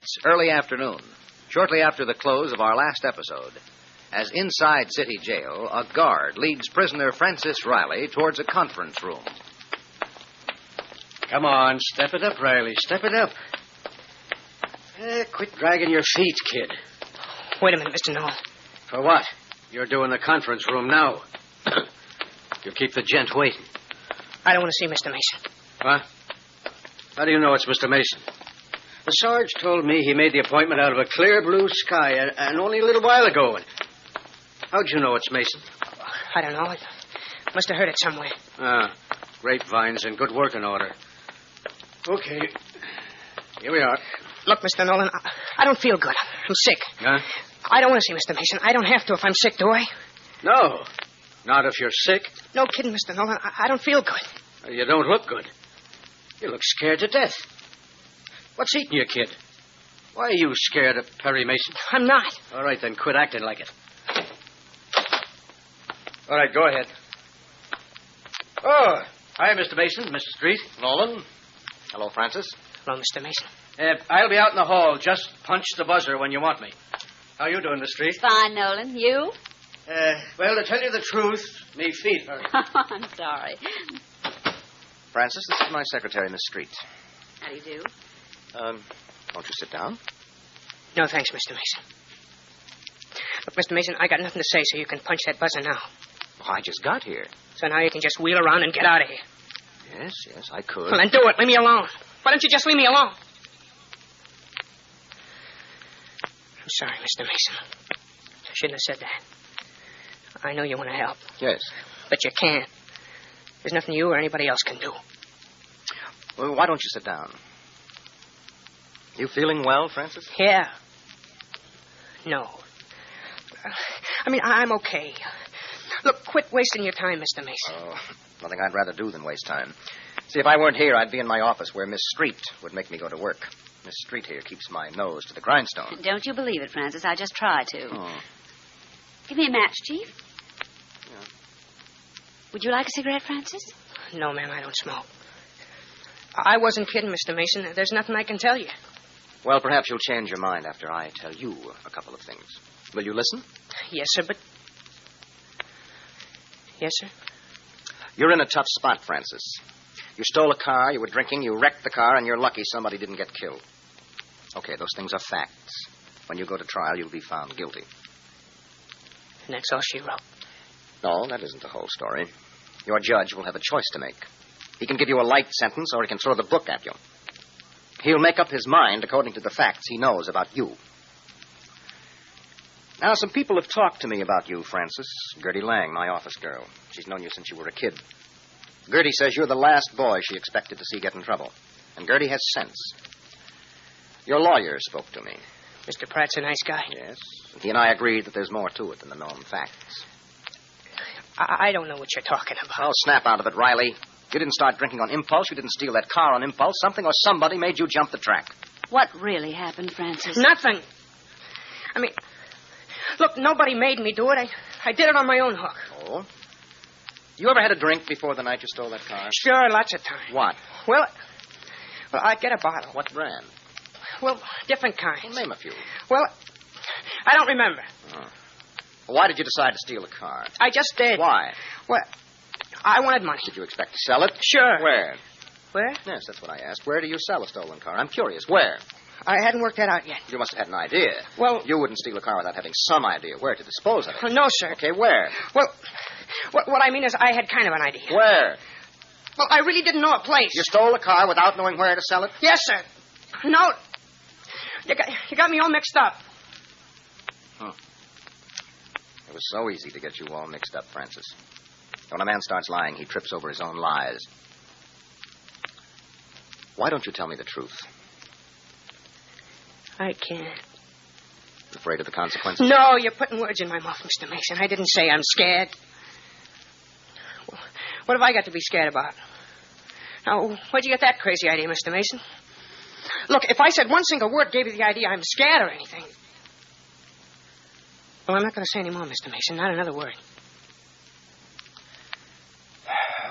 It's early afternoon, shortly after the close of our last episode, as inside City Jail, a guard leads prisoner Francis Riley towards a conference room. Come on, step it up, Riley. Step it up. Quit dragging your feet, kid. Wait a minute, Mr. Noel. For what? You're doing the conference room now. You keep the gent waiting. I don't want to see Mr. Mason. What? How do you know it's Mr. Mason? The Sarge told me he made the appointment out of a clear blue sky and only a little while ago. How'd you know it's Mason? I don't know. I must have heard it somewhere. Grapevine's in good working order. Okay. Here we are. Look, Mr. Nolan, I don't feel good. I'm sick. Huh? I don't want to see Mr. Mason. I don't have to if I'm sick, do I? No. Not if you're sick. No kidding, Mr. Nolan. I don't feel good. You don't look good. You look scared to death. What's eating you, kid? Why are you scared of Perry Mason? I'm not. All right, then quit acting like it. All right, go ahead. Oh, hi, Mr. Mason, Mr. Street. Nolan. Hello, Francis. Hello, Mr. Mason. I'll be out in the hall. Just punch the buzzer when you want me. How you doing, Miss Street? Fine, Nolan. You? Well, to tell you the truth, me feet hurt. I'm sorry. Francis, this is my secretary, Miss Street. How do you do? Won't you sit down? No, thanks, Mr. Mason. Look, Mr. Mason, I got nothing to say, so you can punch that buzzer now. Oh, I just got here. So now you can just wheel around and get out of here. Yes, I could. Well, then do it. Leave me alone. Why don't you just leave me alone? I'm sorry, Mr. Mason. I shouldn't have said that. I know you want to help. Yes. But you can't. There's nothing you or anybody else can do. Well, why don't you sit down? You feeling well, Francis? Yeah. No. I'm okay. Look, quit wasting your time, Mr. Mason. Oh, nothing I'd rather do than waste time. See, if I weren't here, I'd be in my office where Miss Street would make me go to work. Miss Street here keeps my nose to the grindstone. Don't you believe it, Francis. I just try to. Oh. Give me a match, Chief. Yeah. Would you like a cigarette, Francis? No, ma'am, I don't smoke. I wasn't kidding, Mr. Mason. There's nothing I can tell you. Well, perhaps you'll change your mind after I tell you a couple of things. Will you listen? Yes, sir, but... Yes, sir? You're in a tough spot, Francis. You stole a car, you were drinking, you wrecked the car, and you're lucky somebody didn't get killed. Okay, those things are facts. When you go to trial, you'll be found guilty. And that's all she wrote. No, that isn't the whole story. Your judge will have a choice to make. He can give you a light sentence, or he can throw the book at you. He'll make up his mind according to the facts he knows about you. Now, some people have talked to me about you, Francis. Gertie Lang, my office girl. She's known you since you were a kid. Gertie says you're the last boy she expected to see get in trouble. And Gertie has sense. Your lawyer spoke to me. Mr. Pratt's a nice guy. Yes. He and I agreed that there's more to it than the known facts. I don't know what you're talking about. Oh, snap out of it, Riley. You didn't start drinking on impulse. You didn't steal that car on impulse. Something or somebody made you jump the track. What really happened, Francis? Nothing. Look, nobody made me do it. I did it on my own hook. Oh? You ever had a drink before the night you stole that car? Sure, lots of times. What? Well, I'd get a bottle. What brand? Well, different kinds. Well, name a few. Well, I don't remember. Oh. Why did you decide to steal a car? I just did. Why? Well, I wanted money. Did you expect to sell it? Sure. Where? Where? Yes, that's what I asked. Where do you sell a stolen car? I'm curious. Where? I hadn't worked that out yet. You must have had an idea. Well... You wouldn't steal a car without having some idea where to dispose of it. No, sir. Okay, where? Well, what I mean is I had kind of an idea. Where? Well, I really didn't know a place. You stole a car without knowing where to sell it? Yes, sir. No. You got me all mixed up. It was so easy to get you all mixed up, Francis. When a man starts lying, he trips over his own lies. Why don't you tell me the truth? I can't. Afraid of the consequences? No, you're putting words in my mouth, Mr. Mason. I didn't say I'm scared. What have I got to be scared about? Now, where'd you get that crazy idea, Mr. Mason? Look, if I said one single word gave you the idea I'm scared or anything... Well, I'm not going to say any more, Mr. Mason. Not another word.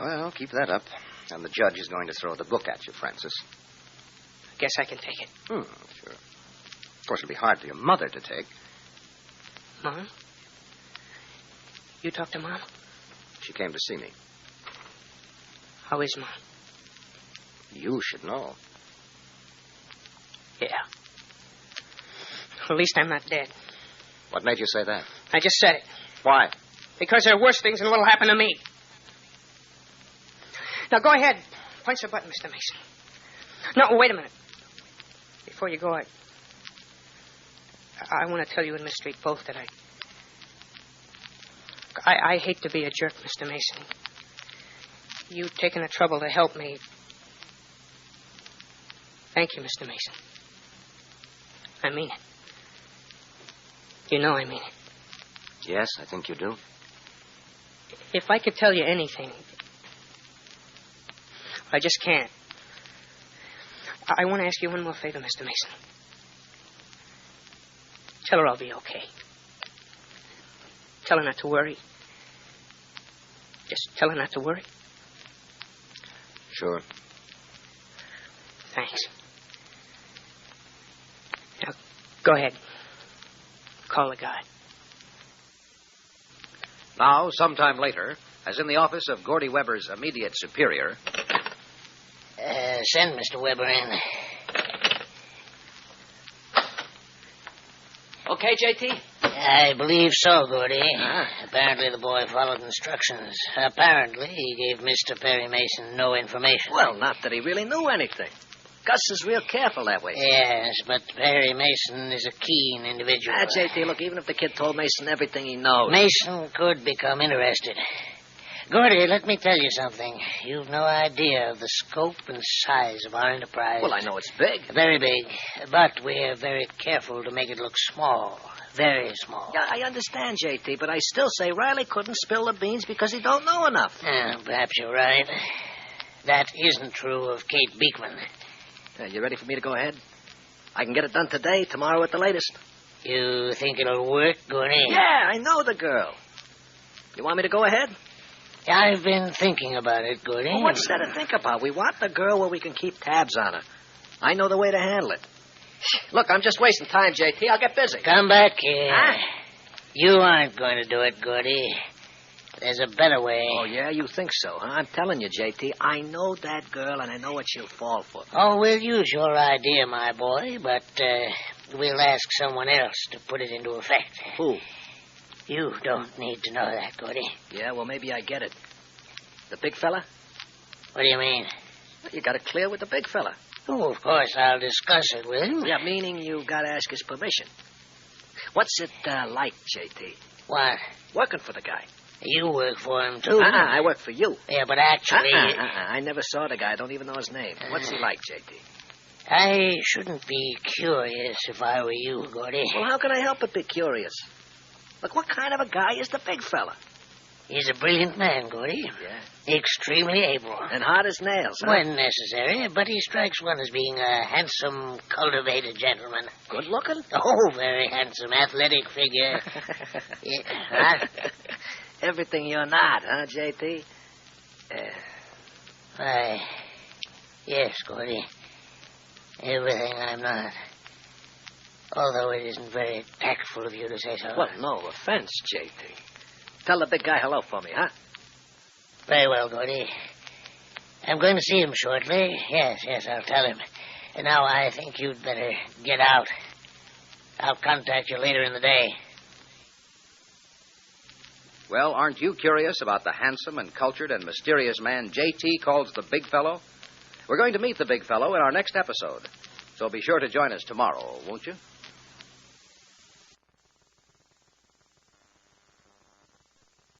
Well, keep that up. And the judge is going to throw the book at you, Francis. Guess I can take it. Sure. course, it'll be hard for your mother to take. Mom? You talked to Mom? She came to see me. How is Mom? You should know. Yeah. At least I'm not dead. What made you say that? I just said it. Why? Because there are worse things than what'll happen to me. Now, go ahead. Punch the button, Mr. Mason. No, wait a minute. Before you go, I want to tell you and Miss Street both that I hate to be a jerk, Mr. Mason. You've taken the trouble to help me. Thank you, Mr. Mason. I mean it. You know I mean it. Yes, I think you do. If I could tell you anything, I just can't. I want to ask you one more favor, Mr. Mason. Tell her I'll be okay. Tell her not to worry. Just tell her not to worry. Sure. Thanks. Now, go ahead. Call the guy. Now, sometime later, as in the office of Gordy Weber's immediate superior... Send Mr. Weber in. Okay, JT? I believe so, Gordy. Ah. Apparently the boy followed instructions. Apparently he gave Mr. Perry Mason no information. Well, not that he really knew anything. Gus is real careful that way. Yes, but Perry Mason is a keen individual. JT, look, even if the kid told Mason everything he knows... Mason could become interested. Gordy, let me tell you something. You've no idea of the scope and size of our enterprise. Well, I know it's big. Very big, but we're very careful to make it look small. Very small. Yeah, I understand, JT, but I still say Riley couldn't spill the beans because he don't know enough. Perhaps you're right. That isn't true of Kate Beekman. You ready for me to go ahead? I can get it done today, tomorrow at the latest. You think it'll work, Gordy? Yeah, I know the girl. You want me to go ahead? I've been thinking about it, Gordy. Well, what's there to think about? We want the girl where we can keep tabs on her. I know the way to handle it. Look, I'm just wasting time, JT. I'll get busy. Come back here. Huh? You aren't going to do it, Gordy. There's a better way. Oh, yeah? You think so, huh? I'm telling you, JT, I know that girl, and I know what she'll fall for. Oh, we'll use your idea, my boy, but we'll ask someone else to put it into effect. Who? You don't need to know that, Gordy. Yeah, well, maybe I get it. The big fella? What do you mean? Well, you got it clear with the big fella. Oh, of course, I'll discuss it with him. Yeah, meaning you got to ask his permission. What's it like, JT? What? Working for the guy. You work for him, too. I work for you. Yeah, but actually... I never saw the guy. I don't even know his name. What's he like, JT? I shouldn't be curious if I were you, Gordy. Well, how can I help but be curious? Look, what kind of a guy is the big fella? He's a brilliant man, Gordy. Yeah. Extremely able. And hard as nails, huh? When necessary, but he strikes one as being a handsome, cultivated gentleman. Good looking? Oh, very handsome, athletic figure. Yeah. Huh? Everything you're not, huh, JT? Why, yes, Gordy. Everything I'm not. Although it isn't very tactful of you to say so. Well, no offense, JT. Tell the big guy hello for me, huh? Very well, Gordy. I'm going to see him shortly. Yes, I'll tell him. And now I think you'd better get out. I'll contact you later in the day. Well, aren't you curious about the handsome and cultured and mysterious man J.T. calls the Big Fellow? We're going to meet the Big Fellow in our next episode. So be sure to join us tomorrow, won't you?